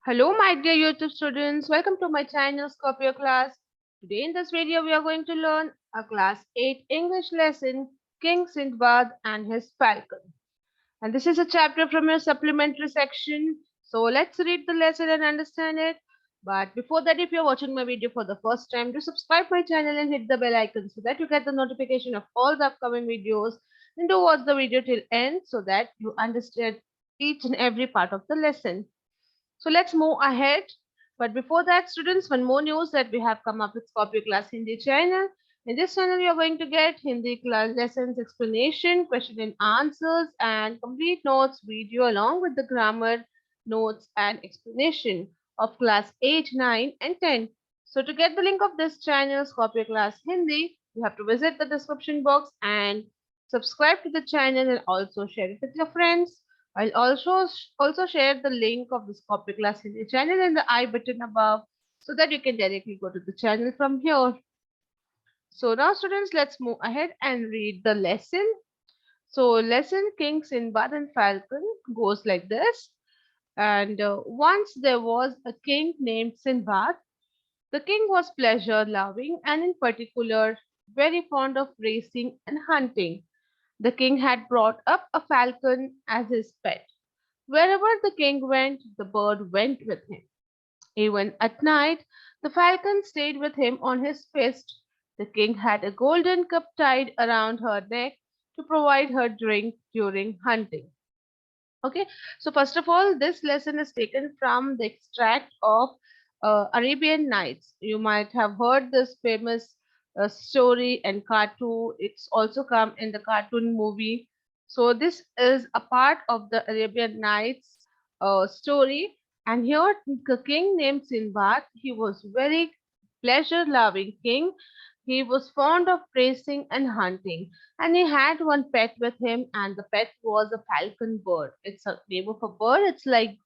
Hello, my dear YouTube students. Welcome to my channel, Scorpio class. Today in this video, we are going to learn a class 8 English lesson, King Sindbad and his Falcon. And this is a chapter from your supplementary section. So let's read the lesson and understand it. But before that, if you're watching my video for the first time, do subscribe my channel and hit the bell icon so that you get the notification of all the upcoming videos. And do watch the video till end so that you understand each and every part of the lesson. So let's move ahead. But before that, students, one more news that we have come up with Scorpio Class Hindi channel. In this channel, you are going to get Hindi class lessons, explanation, question and answers, and complete notes video along with the grammar, notes, and explanation of class 8, 9, and 10. So to get the link of this channel, Scorpio Class Hindi, you have to visit the description box and subscribe to the channel and also share it with your friends. I'll also share the link of this copy class in the channel in the I button above so that you can directly go to the channel from here. So now students, let's move ahead and read the lesson. So lesson King Sinbad and Falcon goes like this. And once there was a king named Sinbad. The king was pleasure loving and in particular very fond of racing and hunting. The king had brought up a falcon as his pet. Wherever the king went, the bird went with him. Even at night, the falcon stayed with him on his fist. The king had a golden cup tied around her neck to provide her drink during hunting. Okay, so first of all, this lesson is taken from the extract of Arabian Nights. You might have heard this famous story and cartoon. It's also come in the cartoon movie. So this is a part of the Arabian Nights story. And here, the king named Sinbad, he was very pleasure-loving king. He was fond of racing and hunting, and he had one pet with him, and the pet was a falcon bird. It's a name of a bird. It's like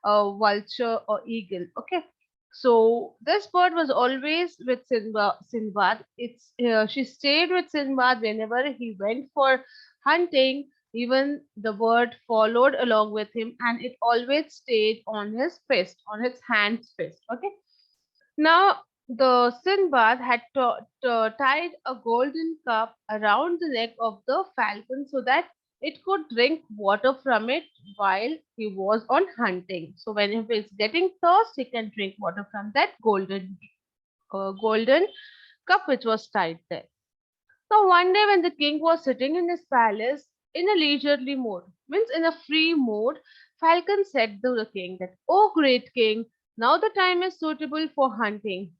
a vulture or eagle. Okay. So this bird was always with Sinbad. She stayed with Sinbad whenever he went for hunting. Even the bird followed along with him, and it always stayed on his fist, on his hand's fist. Okay. Now, the Sinbad had tied a golden cup around the neck of the falcon so that it could drink water from it while he was on hunting. So, when he is getting thirst, he can drink water from that golden cup which was tied there. Now, one day when the king was sitting in his palace in a leisurely mode, means in a free mode, Falcon said to the king that, "Oh, great king, now the time is suitable for hunting."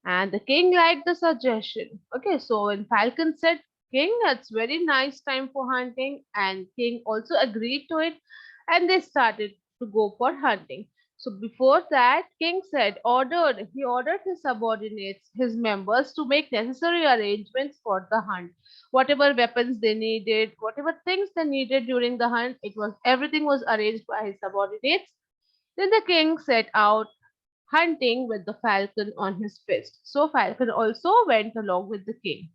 And the king liked the suggestion. Okay, so when Falcon said, "King, that's very nice time for hunting," and king also agreed to it, and they started to go for hunting. So before that, king said, he ordered his subordinates, his members, to make necessary arrangements for the hunt. Whatever weapons they needed, whatever things they needed during the hunt, everything was arranged by his subordinates. Then the king set out hunting with the falcon on his fist. So Falcon also went along with the king.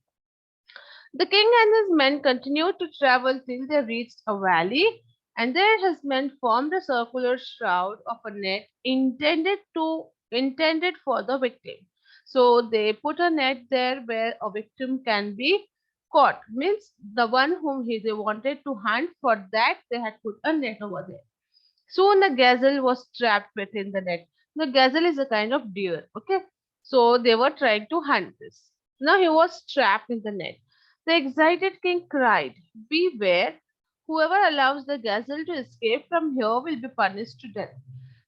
The king and his men continued to travel till they reached a valley, and there his men formed a circular shroud of a net intended for the victim. So they put a net there where a victim can be caught. Means the one whom they wanted to hunt, for that they had put a net over there. Soon the gazelle was trapped within the net. The gazelle is a kind of deer. Okay. So they were trying to hunt this. Now he was trapped in the net. The excited king cried, "Beware! Whoever allows the gazelle to escape from here will be punished to death."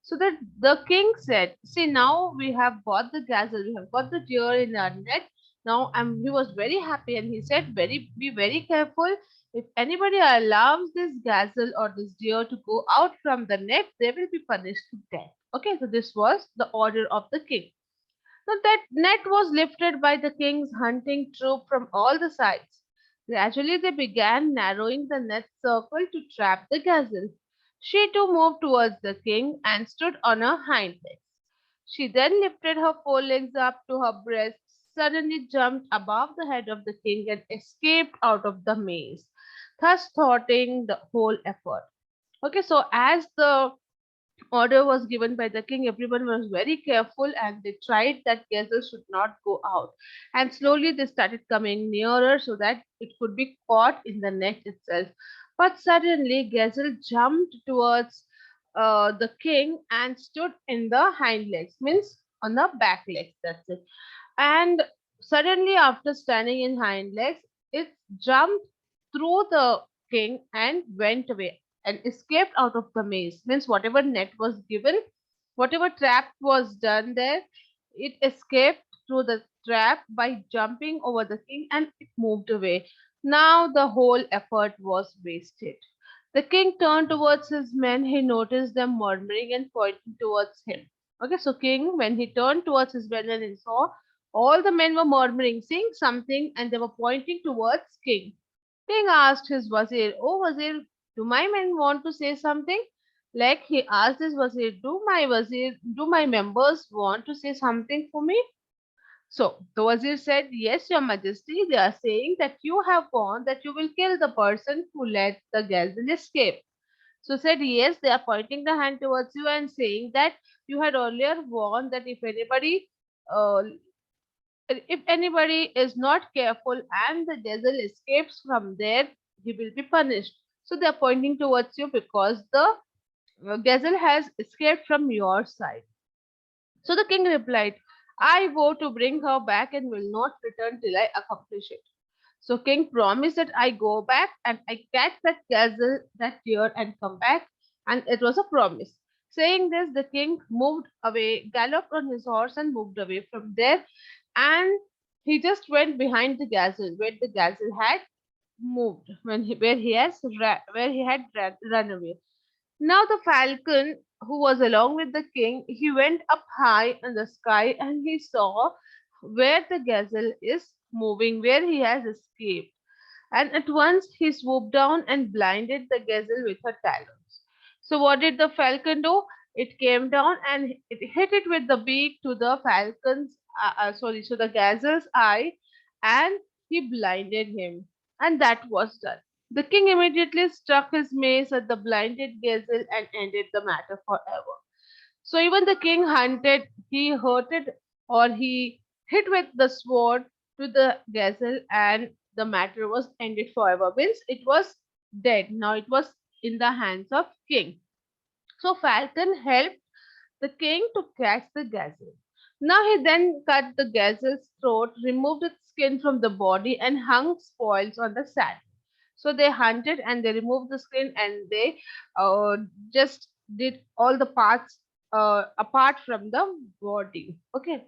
So that the king said, "See, now we have got the gazelle, we have got the deer in our net. Now he was very happy and he said, be very careful. If anybody allows this gazelle or this deer to go out from the net, they will be punished to death." Okay, so this was the order of the king. Now that net was lifted by the king's hunting troop from all the sides. Gradually they began narrowing the net circle to trap the gazelle. She too moved towards the king and stood on her hind legs. She then lifted her forelegs up to her breast, suddenly jumped above the head of the king and escaped out of the maze, thus thwarting the whole effort. Okay, so as the order was given by the king, everyone was very careful and they tried that Gazelle should not go out. And slowly they started coming nearer so that it could be caught in the net itself. But suddenly Gazelle jumped towards the king and stood in the hind legs, means on the back legs. That's it. And suddenly, after standing in hind legs, it jumped through the king and went away and escaped out of the maze. Means whatever net was given, whatever trap was done there, it escaped through the trap by jumping over the king and it moved away. Now the whole effort was wasted. The king turned towards his men. He noticed them murmuring and pointing towards him. Okay, so king, when he turned towards his men and he saw all the men were murmuring, saying something, and they were pointing towards king. King asked his wazir, "Oh wazir, do my men want to say something?" Like he asked his wazir, do my members want to say something for me? So the wazir said, "Yes, your majesty, they are saying that you have warned that you will kill the person who let the gazelle escape." So said, "Yes, they are pointing the hand towards you and saying that you had earlier warned that uh, if anybody is not careful and the gazelle escapes from there, he will be punished. So they are pointing towards you because the gazelle has escaped from your side." So the king replied, "I vow to bring her back and will not return till I accomplish it." So king promised that I go back and I catch that gazelle that year and come back, and it was a promise. Saying this, the king moved away, galloped on his horse and moved away from there, and he just went behind the gazelle where the gazelle had moved when where he had run away. Now the falcon, who was along with the king, he went up high in the sky and he saw where the gazelle is moving, where he has escaped. And at once he swooped down and blinded the gazelle with her talons. So what did the falcon do? It came down and it hit it with the beak to the to the gazelle's eye, and he blinded him. And that was done. The king immediately struck his mace at the blinded gazelle and ended the matter forever. So even the king hunted, he hurted or he hit with the sword to the gazelle and the matter was ended forever. Means it was dead. Now it was in the hands of king. So Falcon helped the king to catch the gazelle. Now he then cut the gazelle's throat, removed its skin from the body, and hung spoils on the sand. So they hunted and they removed the skin and they uh, just did all the parts apart from the body. Okay.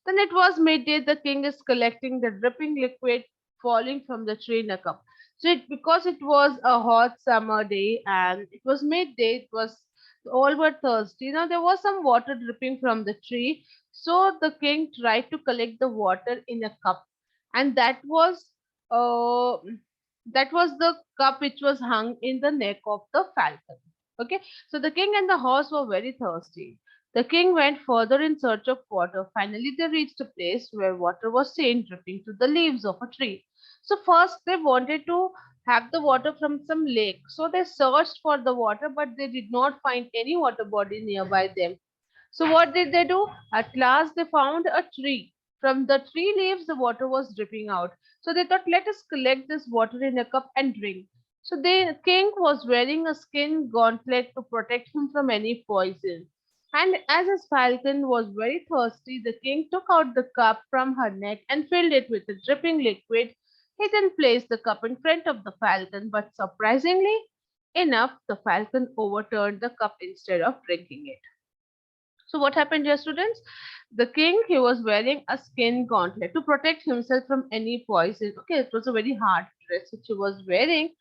Then it was midday. The king is collecting the dripping liquid falling from the tree in a cup. So because it was a hot summer day and it was midday, it was all were thirsty. Now there was some water dripping from the tree. So the king tried to collect the water in a cup, and uh, that was the cup which was hung in the neck of the falcon. Okay, so the king and the horse were very thirsty. The king went further in search of water. Finally, they reached a place where water was seen dripping to the leaves of a tree. So, first, they wanted to have the water from some lake. So, they searched for the water, but they did not find any water body nearby them. So, what did they do? At last, they found a tree. From the tree leaves, the water was dripping out. So, they thought, let us collect this water in a cup and drink. So, the king was wearing a skin gauntlet to protect him from any poison. And as his falcon was very thirsty, the king took out the cup from her neck and filled it with the dripping liquid. He then placed the cup in front of the falcon, but surprisingly enough, the falcon overturned the cup instead of drinking it. So what happened, dear students? The king, he was wearing a skin gauntlet to protect himself from any poison. Okay, it was a very hard dress which he was wearing.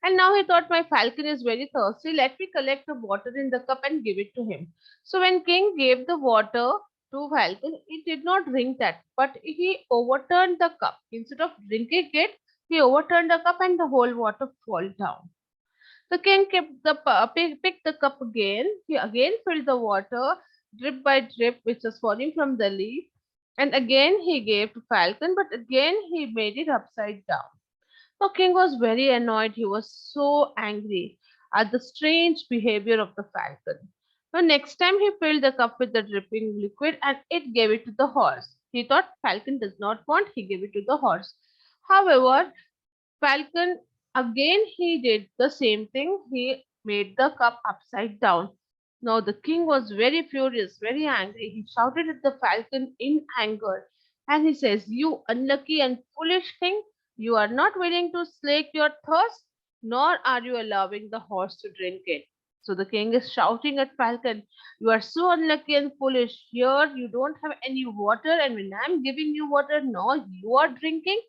And now he thought, my falcon is very thirsty. Let me collect the water in the cup and give it to him. So when king gave the water to falcon, he did not drink that, but he overturned the cup. Instead of drinking it, he overturned the cup and the whole water fell down. The king picked the cup again. He again filled the water, drip by drip, which was falling from the leaf. And again he gave to Falcon, but again he made it upside down. The king was very annoyed. He was so angry at the strange behavior of the falcon. So next time he filled the cup with the dripping liquid and it gave it to the horse. He thought Falcon does not want, he gave it to the horse. However, Falcon again he did the same thing. He made the cup upside down. Now the king was very furious, very angry. He shouted at the falcon in anger and he says, "You unlucky and foolish king, you are not willing to slake your thirst, nor are you allowing the horse to drink it." So the king is shouting at Falcon, "You are so unlucky and foolish. Here you don't have any water, and when I am giving you water, now you are drinking.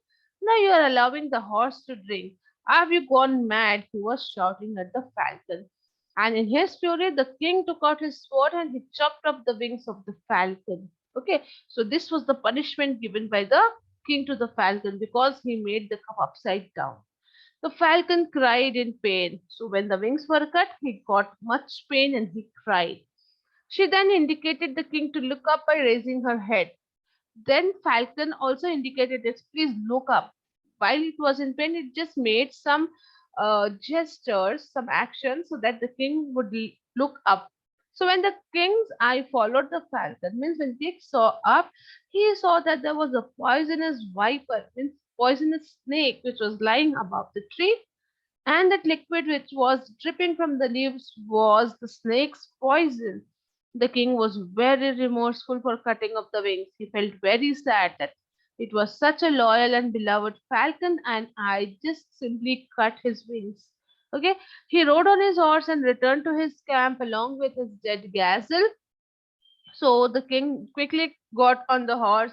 Now you are allowing the horse to drink. Have you gone mad?" He was shouting at the falcon. And in his fury, the king took out his sword and he chopped off the wings of the falcon. Okay, so this was the punishment given by the king to the falcon because he made the cup upside down. The falcon cried in pain. So when the wings were cut, he got much pain and he cried. She then indicated the king to look up by raising her head. Then Falcon also indicated it, please look up. While it was in pain, it just made some gestures, some actions so that the king would look up. So when the king's eye followed the falcon, means when Dick saw up, he saw that there was a poisonous viper, means poisonous snake, which was lying above the tree, and that liquid which was dripping from the leaves was the snake's poison. The king was very remorseful for cutting off the wings. He felt very sad that it was such a loyal and beloved falcon, and I just simply cut his wings. Okay, he rode on his horse and returned to his camp along with his dead gazelle. So the king quickly got on the horse.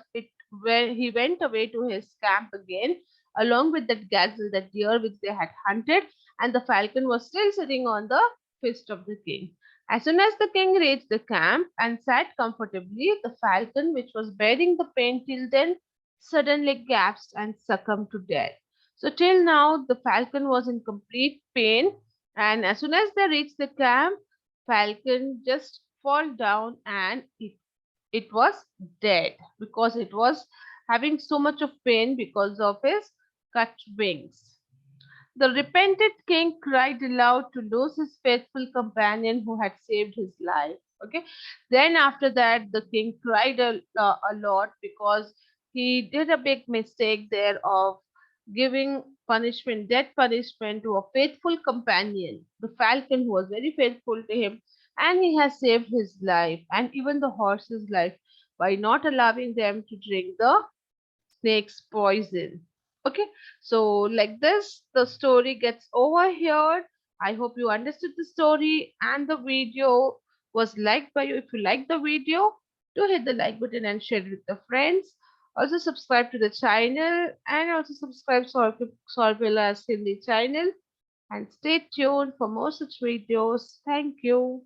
When he went away to his camp again, along with that gazelle, that deer which they had hunted, and the falcon was still sitting on the fist of the king. As soon as the king reached the camp and sat comfortably, the falcon, which was bearing the pain till then, suddenly gasped and succumbed to death. So till now, the falcon was in complete pain, and as soon as they reached the camp, falcon just fall down and it was dead because it was having so much of pain because of his cut wings. The repentant king cried aloud to lose his faithful companion who had saved his life. Okay. Then after that, the king cried a lot because he did a big mistake there of giving punishment, death punishment to a faithful companion, the falcon who was very faithful to him, and he has saved his life and even the horse's life by not allowing them to drink the snake's poison. Okay, so like this, the story gets over here. I hope you understood the story and the video was liked by you. If you like the video, do hit the like button and share it with your friends. Also subscribe to the channel and also subscribe to Sorbila's Hindi channel and stay tuned for more such videos. Thank you.